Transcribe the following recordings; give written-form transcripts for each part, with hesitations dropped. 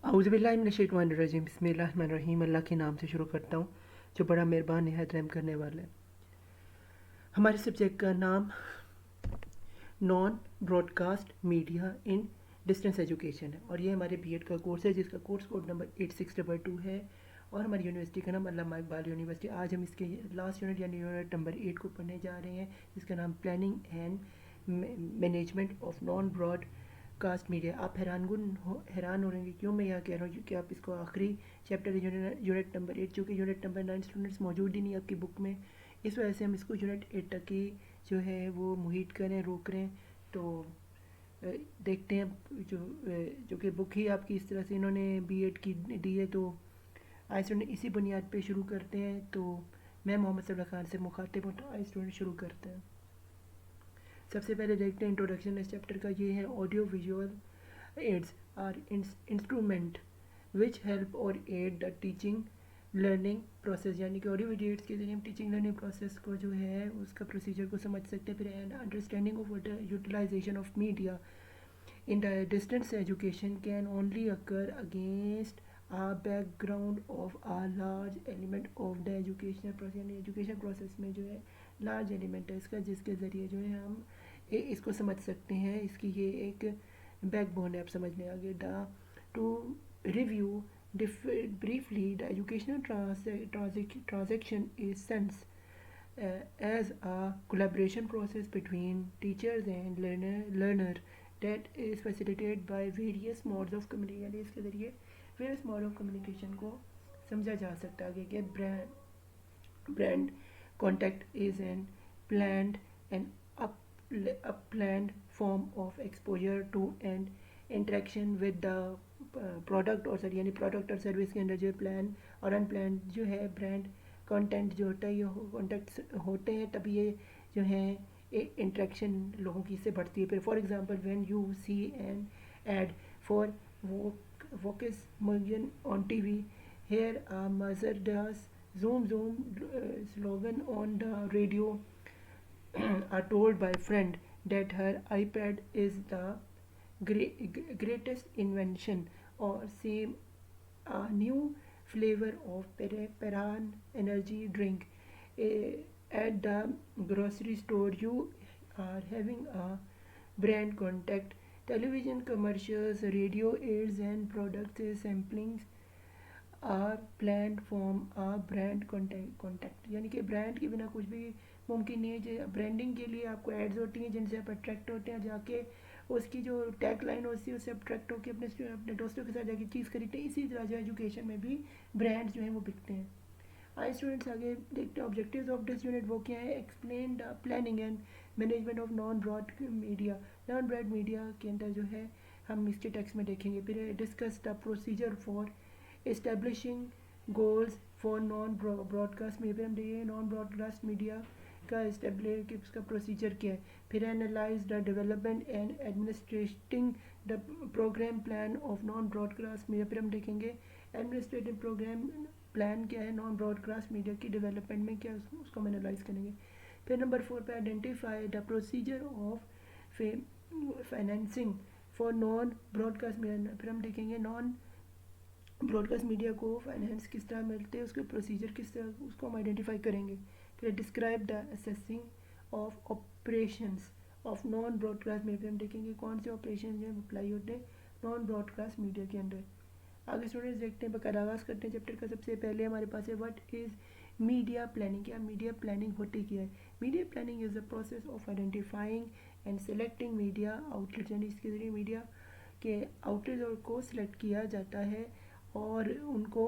औज़ु बिल्लाहि मिनश शैतानिर रजीम बिस्मिल्लाहिर्रहमानिर्रहीम। अल्लाह के नाम से शुरू करता हूँ जो बड़ा मेहरबान निहायत रहम करने वाला है। हमारे सब्जेक्ट का नाम नॉन ब्रॉडकास्ट मीडिया इन डिस्टेंस एजुकेशन है और ये हमारे बीएड का कोर्स है जिसका कोर्स कोड नंबर 8622 है और हमारी यूनिवर्सिटी का नाम अल्लामा इकबाल यूनिवर्सिटी। आज हम इसके लास्ट यूनिट यानी यूनिट नंबर 8 को पढ़ने जा रहे हैं जिसका नाम planning and management of non broadcast media. आप हैरान हो रहे हैं क्यों मैं यहाँ कह रहा हूँ, क्योंकि आप इसको आखिरी चैप्टर यूनिट नंबर 8 जो कि यूनिट नंबर 9 स्टूडेंट्स मौजूद ही नहीं आपकी बुक में, इस वजह से हम इसको यूनिट 8 तक की जो है वो मुहित करें, रोक रहे हैं। तो देखते हैं जो कि बुक ही आपकी इस तरह से इन्होंने बीएड की दी है, तो आज स्टूडेंट इसी बुनियाद पे शुरू करते हैं। तो मैं मोहम्मद सब्रा खान से मुखातिब हूँ, तो आज स्टूडेंट शुरू करते हैं। सबसे पहले देखते हैं इंट्रोडक्शन इस चैप्टर का। ये है audio visual aids are instrument which help or aid the teaching learning process, यानी कि ऑडियो वीडियो एड्स के जरिए हम टीचिंग लर्निंग प्रोसेस को जो है उसका प्रोसीजर को समझ सकते हैं। फिर understanding of utilization of media in the distance education can only occur against a background of a large element of the educational process, यानी एजुकेशन प्रोसेस में जो है लार्ज एलिमेंट है इसका, जिसके ज़रिए जो है हम इसको समझ सकते हैं। इसकी ये एक बैकबोन है, आप समझने आगे। The two review briefly, the educational transaction is sense as a collaboration process between teachers and learner that is facilitated by various modes of communication, यानी इसके ज़रिए various mode of communication को समझा जा सकता है कि brand contact is an planned and a planned form of exposure to and interaction with the product और यानी प्रोडक्ट और सर्विस के अंदर जो प्लान और अनप्लान जो है ब्रांड कंटेंट जो होता है, ये कॉन्टेक्ट होते हैं तभी ये जो है इंट्रैक्शन लोगों की से बढ़ती है। फिर for example when you see an ad for vocus merjan on TV, here a mother does zoom slogan on the radio, are told by friend that her iPad is the greatest invention, or same a new flavor of Peran energy drink at the grocery store, you are having a brand contact. Television commercials, radio ads and product samplings are plan form a brand contact, यानी कि brand के बिना कुछ भी मुमकिन नहीं है। Branding के लिए आपको एड्स होती हैं जिनसे आप अट्रैक्ट होते हैं, जाके उसकी जो टैग लाइन होती है उससे अट्रैक्ट होकर अपने दोस्तों के साथ जाके चीज़ खरीदते हैं। इसी तरह जो एजुकेशन में भी ब्रांड्स जो हैं वो बिकते हैं। आइए स्टूडेंट्स आगे देखते हैं ऑब्जेक्टिव्स ऑफ दिस यूनिट वो क्या है। Explain the planning and management of non broad media. Non broad media के अंदर जो है हम इसके टेक्स्ट में देखेंगे। फिर discuss the procedure for establishing goals for non broadcast media. हम देखिए नॉन ब्रॉडकास्ट मीडिया का एस्टेब्लिश कि उसका प्रोसीजर क्या है। फिर analyse the development and administrating the programme plan of non broadcast media. फिर हम देखेंगे एडमिनिस्ट्रेटिव प्रोग्राम प्लान क्या है नॉन ब्रॉडकास्ट मीडिया की डेवलपमेंट में, क्या उसको हम एनालाइज करेंगे। फिर नंबर 4 पे identify the procedure of financing for non broadcast media. फिर हम देखेंगे नॉन ब्रॉडकास्ट मीडिया को फाइनेंस किस तरह मिलते हैं, उसके प्रोसीजर किस तरह उसको हम आइडेंटिफाई करेंगे। फिर describe the assessing of operations of non broadcast media. हम देखेंगे कौन से ऑपरेशन जो है अप्लाई होते हैं नॉन ब्रॉडकास्ट मीडिया के अंदर। आगे स्टूडेंट्स देखते हैं, बकायदा आगाज़ करते हैं चैप्टर का। सबसे पहले हमारे पास है व्हाट इज़ मीडिया प्लानिंग। क्या मीडिया प्लानिंग होती क्या है। Media planning is the process of identifying and selecting media outlets, यानी इसके जरिए मीडिया के आउटलेट को सिलेक्ट किया जाता है और उनको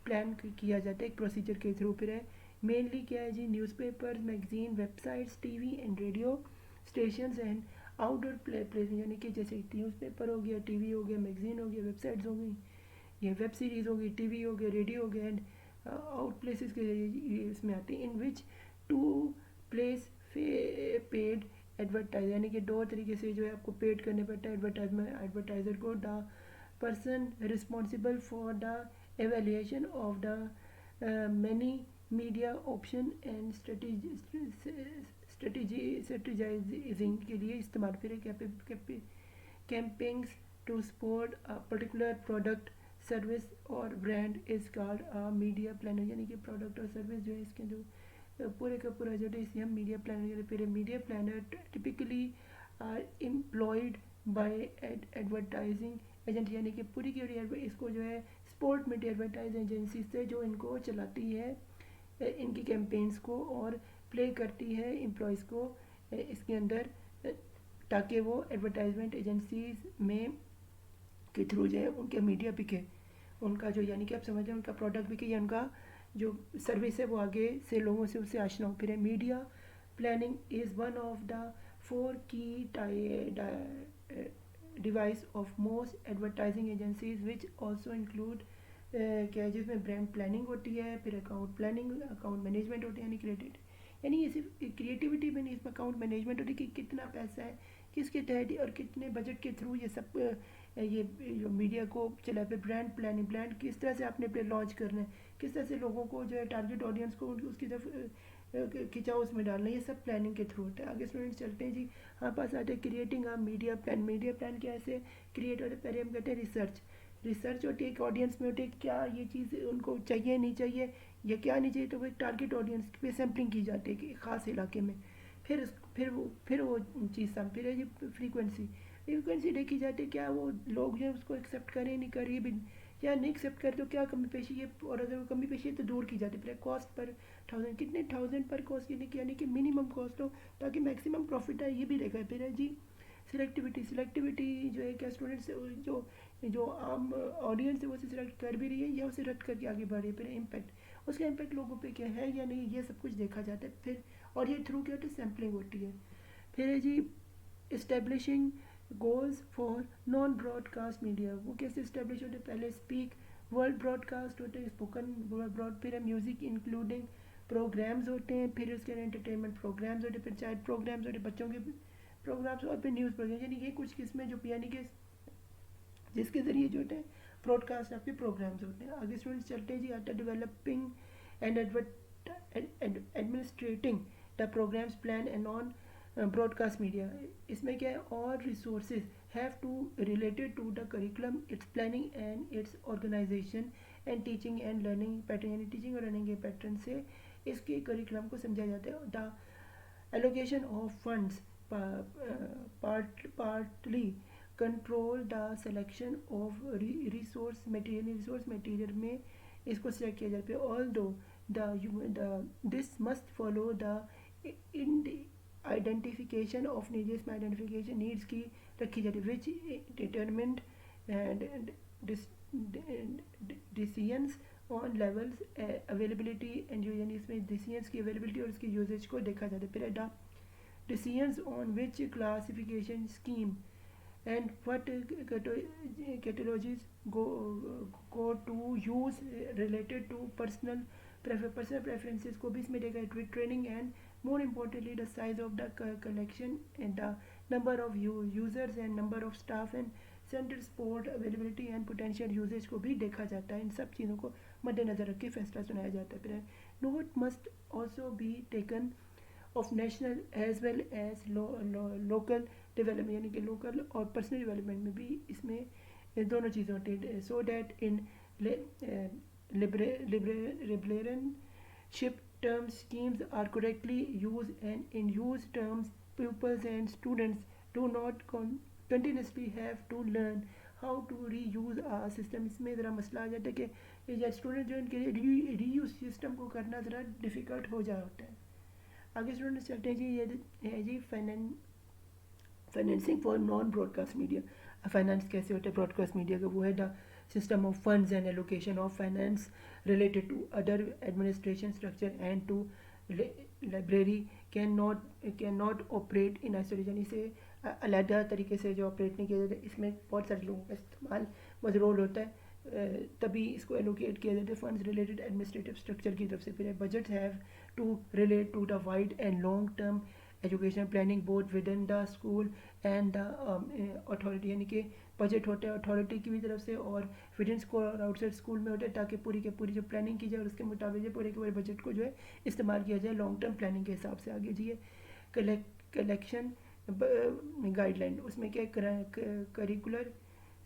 प्लान किया जाता है एक प्रोसीजर के थ्रू। फिर है मेनली क्या है जी, newspapers, magazine, websites, TV and radio stations and outdoor place, यानी कि जैसे न्यूज़पेपर हो गया, टीवी हो गया, मैगजीन हो गया, वेबसाइट्स हो गई, ये वेब सीरीज़ हो गई, टीवी हो गया, रेडियो हो गया, एंड आउट प्लेसेस के इसमें आते हैं। इन विच टू प्लेस पेड एडवर्टाइज, यानी कि दो तरीके से जो है आपको पेड करने पड़ता है एडवर्टाइजर को। The person responsible for the evaluation of the many media option and strategizing के लिए इस्तेमाल। फिर campaigns to support a particular product service or brand is called media planner, یعنی کہ پروڈکٹ اور سروس جو ہے اس کے جو پورے کا پورا جو ہے اسے ہم میڈیا پلانر کہتے ہیں. پھر media planner typically are employed by advertising agent, یعنی کہ پوری کی پوری اس کو جو ہے اسپورٹ میڈیا ایڈورٹائز ایجنسی سے جو ان کو چلاتی ہے ان کی کیمپینز کو اور پلے کرتی ہے امپلائیز کو اس کے اندر، تاکہ وہ ایڈورٹائزمنٹ ایجنسیز میں کے تھرو جو ہے ان کے میڈیا بکے، ان کا جو یعنی کہ آپ سمجھیں ان کا پروڈکٹ بکے یا ان کا جو سروس ہے وہ آگے سے لوگوں سے اس سے آشنا ہو. پھر media planning is one of the 4 کی device of most advertising agencies which also include کیا جس میں برانڈ پلاننگ ہوتی ہے، پھر اکاؤنٹ پلاننگ، اکاؤنٹ مینجمنٹ ہوتی ہے، یعنی کریڈٹ، یعنی یہ صرف کریٹیوٹی میں نہیں، اس میں اکاؤنٹ مینجمنٹ ہوتی ہے کہ کتنا پیسہ ہے کس کے تحت اور کتنے بجٹ کے تھرو یہ سب یہ جو میڈیا کو چلا پہ برانڈ پلاننگ، برانڈ کس طرح سے آپ نے لانچ کرنا ہے، کس طرح سے لوگوں کو جو ہے ٹارگیٹ آڈینس کو اس کی طرف کھینچاؤ اس میں ڈالنا، یہ سب پلاننگ کے تھرو ہوتا ہے. آگے اسٹوڈنٹس چلتے ہیں جی، ہمارے پاس آتے ہیں کریٹنگ آ میڈیا پلان. میڈیا پلان کیسے کریٹ ہوتا ہے؟ پہلے ہم کہتے ہیں ریسرچ ہوتی ہے کہ آڈینس میں ہوتی ہے کیا یہ چیز ان کو چاہیے نہیں چاہیے یا کیا نہیں چاہیے، تو وہ ایک ٹارگیٹ آڈینس پہ سیمپلنگ کی جاتی ہے کہ ایک خاص علاقے میں. پھر وہ چیز پھر ہے جی فریکوینسی دیکھی جاتی ہے کیا وہ لوگ جو ہے اس کو ایکسیپٹ کریں نہیں کریں بھی، یا نہیں ایکسیپٹ کرے تو کیا کمی پیشی ہے، اور اگر وہ کمی پیشی ہے تو دور کی جاتی ہے. پھر کاسٹ پر 1000 کتنے 1000 پر کاسٹ یعنی کہ منیمم کاسٹ ہو تاکہ میکسیمم پروفٹ آئے، یہ بھی دیکھا ہے. پھر ہے جی سلیکٹیوٹی جو ہے کیا اسٹوڈنٹس جو عام آڈینس ہے وہ اسے سلیکٹ کر بھی رہی ہے یا اسے رد کر کے آگے بڑھ رہی ہے. پھر امپیکٹ، اس کا امپیکٹ لوگوں پہ کیا ہے یا نہیں، یہ سب کچھ دیکھا جاتا ہے. پھر اور یہ تھرو کیا ہوتا ہے سیمپلنگ ہوتی ہے. پھر ہے جی establishing goals for non broadcast media. وہ کیسے اسٹیبلش ہوتے ہیں؟ پہلے اسپیک ورلڈ براڈ کاسٹ ہوتے ہیں، اسپوکن براڈ، پھر میوزک انکلوڈنگ پروگرامز ہوتے ہیں، پھر اس کے انٹرٹینمنٹ پروگرامز ہوتے ہیں، پھر چائلڈ پروگرامز ہوتے ہیں بچوں کے پروگرامز، اور پھر نیوز پروگرام، یعنی یہ کچھ قسمیں جو یعنی کہ جس کے ذریعے جو ہوتے ہیں براڈ کاسٹ آپ کے پروگرامز ہوتے ہیں. آگے اسٹوڈنٹس چلتے ہیں جی after developing and administrating the programs plan and non broadcast media. اس میں کیا ہے اور resources have to related to the curriculum, its planning and its organization and teaching and learning pattern, یعنی ٹیچنگ اور لرننگ کے pattern سے اس کے کریکولم کو سمجھا جاتا ہے. The allocation of funds partly control the selection of resource material میں اس کو سلیکٹ کیا جاتا ہے. All do this must follow the identification of needs, میں آئیڈینٹیفیکیشن نیڈس کی رکھی جاتی ہے which determine decisions on levels availability and, یعنی اس میں ڈیسیژنس کی اویلیبلٹی اور اس کی یوزیج کو دیکھا جاتا ہے. پھر decisions on which classification scheme and what categories go to use related to personal preferences کو بھی اس میں دیکھا ہے. training and more importantly the size of the collection and the number of users and number of staff and center support availability and potential usage کو بھی دیکھا جاتا ہے. ان سب چیزوں کو مد نظر رکھ کے فیصلہ سنایا جاتا ہے. پھر note must also be taken of national as well as local development، یعنی کہ لوکل اور پرسنل ڈیولپمنٹ میں بھی اس میں دونوں چیزیں ہوتی ہیں. So that in librarianship term schemes are correctly use and in use terms peoples and students do not continuously have to learn how to reuse a system. اس میں ذرا مسئلہ آ جاتا ہے کہ اسٹوڈنٹ جو ان کے لیے ری یوز سسٹم کو کرنا ذرا ڈیفیکلٹ ہو جاتا ہے. آگے اسٹوڈنٹس چلتے ہیں جی، یہ ہے جی financing for non broadcast media. Finance کیسے ہوتا ہے براڈ کاسٹ میڈیا کا؟ وہ ہے the system of funds and allocation of finance related to other administration structure and to library can not operate in isolation. اسے علیحدہ طریقے سے جو آپریٹ نہیں کیا جاتا، اس میں بہت سارے لوگوں کا استعمال مضرور ہوتا ہے، تبھی اس کو ایلوکیٹ کیا جاتا ہے فنڈز ریلیٹڈ ایڈمنسٹریٹو اسٹرکچر کی طرف سے. پھر budget have to relate to the wide and long term education planning both with in the school and the authority, یعنی کہ بجٹ ہوتا ہے اتھارٹی کی بھی طرف سے اور ود ان اسکول اور آؤٹ سائڈ اسکول میں ہوتا ہے، تاکہ پوری کے پوری جو پلاننگ کی جائے اور اس کے مطابق پورے کے پورے بجٹ کو جو ہے استعمال کیا جائے لانگ ٹرم پلاننگ کے حساب سے. آگے جی کلیکشن گائیڈ لائن، اس میں کیا کریکولر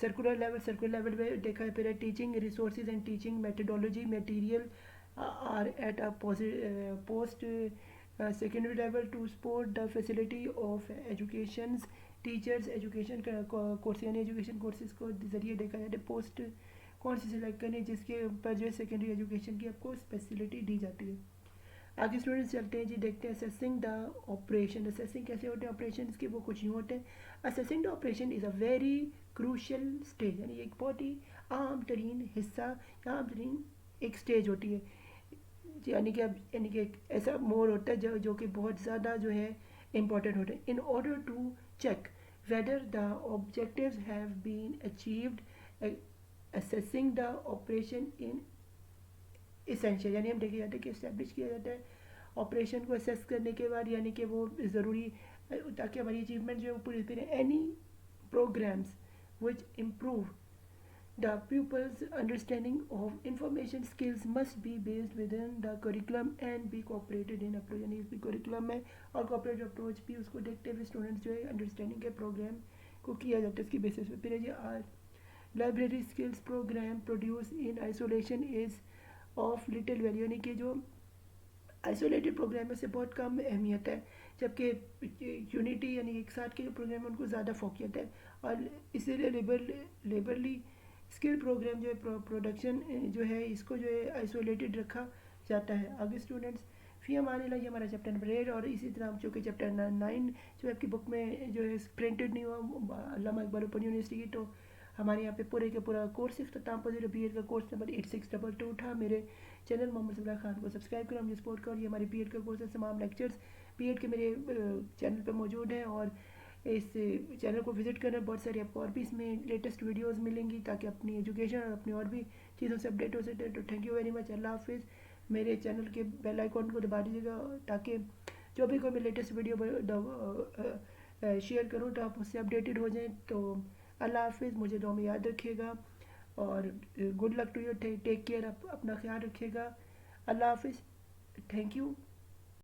सर्कुलर लेवल पे देखा है फिर teaching resources and teaching methodology material are at a post secondary level to support the facility of education teachers education course यानी एजुकेशन कोर्सेज को ज़रिए देखा जाए पोस्ट कौन सी सिलेक्ट करनी जिसके ऊपर जो है सेकेंडरी एजुकेशन की आपको फैसिलिटी दी जाती है। आगे स्टूडेंट्स चलते हैं जी, देखते हैं असेसिंग द ऑपरेशन। असेसिंग कैसे होते हैं ऑपरेशन के, वो कुछ यूँ होते हैं। Assessing the operation is a very crucial stage, यानी एक बहुत ही आम तरीन हिस्सा या आम तरीन एक स्टेज होती है, यानी कि एक ऐसा मोड़ होता है जो कि बहुत ज़्यादा जो है इम्पॉर्टेंट होता है। In order to check whether the objectives have been achieved assessing the operation in essential, यानी हम देखे जाते हैं कि इस्टेब्लिश किया जाता है ऑपरेशन को असेस करने के बाद, यानी कि वो ज़रूरी ताकि हमारी अचीवमेंट जो है वो पूरी करें। Any programmes which improve the pupils understanding of information skills must be based within the curriculum and be cooperated in approach, यानी इसकी curriculum में और cooperative approach भी उसको देखते हुए स्टूडेंट्स जो है अंडरस्टैंडिंग के प्रोग्राम को किया जाता है इसकी बेसिस पे। फिर है जी are library skills program produce in isolation is of little value, यानी कि जो आइसोलेटेड प्रोग्राम में से बहुत कम अहमियत है, जबकि यूनिटी यानी एक साथ के जो प्रोग्राम है उनको ज़्यादा फोकियत है। और इसीलिए लेबरली स्किल प्रोग्राम जो है प्रोडक्शन जो है इसको जो है आइसोलेटेड रखा जाता है। आगे स्टूडेंट्स फी हमारे लिए हमारा चैप्टर नंबर 8 और इसी तरह हम चूँकि चैप्टर 9 जो आपकी बुक में जो है प्रिंटेड नहीं हुआ अल्लामा इकबाल ओपन यूनिवर्सिटी की, तो हमारे यहाँ पे पूरे के पूरा कोर्स इख्तिताम पजीर बी एड का कोर्स नंबर 8622 था। मेरे चैनल मोहम्मद सब्रा खान को सब्सक्राइब करो, मुझे सपोर्ट करो। ये हमारे बी एड का कोर्स है, तमाम लेक्चर्स बी एड के मेरे चैनल पे मौजूद हैं और इस चैनल को विज़िट करना, बहुत सारी आपको और भी इसमें लेटेस्ट वीडियोस मिलेंगी ताकि अपनी एजुकेशन और अपनी और भी चीज़ों से अपडेट हो सके। तो थैंक यू वेरी मच, अल्लाह हाफिज़। मेरे चैनल के बेल आइकॉन को दबा दीजिएगा ताकि जो भी कोई मैं लेटेस्ट वीडियो शेयर करूँ तो आप उससे अपडेटेड हो जाएँ। तो अल्लाह हाफिज़, मुझे दुआ में याद रखिएगा और good luck to you, take care, अपना ख्याल रखिएगा। अल्लाह हाफिज़, थैंक यू।